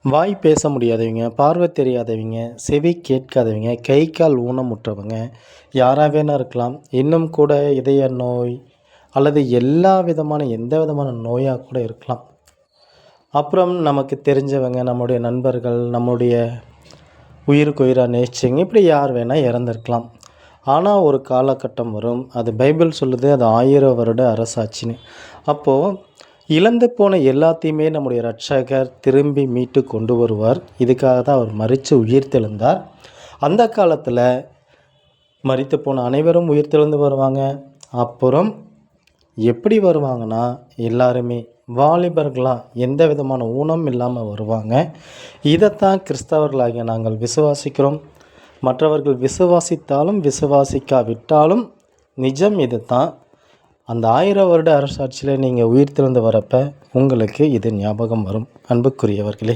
வாய் பேச முடியாதவங்க, பார்வை தெரியாதவங்க, செவி கேட்காதவங்க, கை கால் ஊனமுற்றவங்க, யாராக வேணா இருக்கலாம். இன்னும் கூட இதய நோய் அல்லது எல்லா விதமான எந்த விதமான நோயாக கூட இருக்கலாம். அப்புறம் நமக்கு தெரிஞ்சவங்க, நம்முடைய நண்பர்கள், நம்முடைய உயிருக்கு உயிராக நேசிச்சவங்க, இப்படி யார் வேணால் இறந்துருக்கலாம். ஆனால் ஒரு காலகட்டம் வரும், அது பைபிள் சொல்லுது, அது 1000 வருட அரசாட்சின்னு. அப்போது இழந்து போன எல்லாத்தையுமே நம்முடைய இரட்சகர் திரும்பி மீட்டு கொண்டு வருவார். இதுக்காக தான் அவர் மரித்து உயிர்த்தெழுந்தார். அந்த காலத்தில் மரித்து போன அனைவரும் உயிர்த்தெழுந்து வருவாங்க. அப்புறம் எப்படி வருவாங்கன்னா, எல்லாருமே வாலிபர்களாக எந்த விதமான ஊனம் இல்லாமல் வருவாங்க. இதைத்தான் கிறிஸ்தவர்களாகிய நாங்கள் விசுவாசிக்கிறோம். மற்றவர்கள் விசுவாசித்தாலும் விசுவாசிக்காவிட்டாலும் நிஜம் இது தான். அந்த 1000 வருட அரசாட்சியில் நீங்கள் உயிர்த்தெழுந்து வரப்போ உங்களுக்கு இது ஞாபகம் வரும். அன்புக்குரியவர்களே,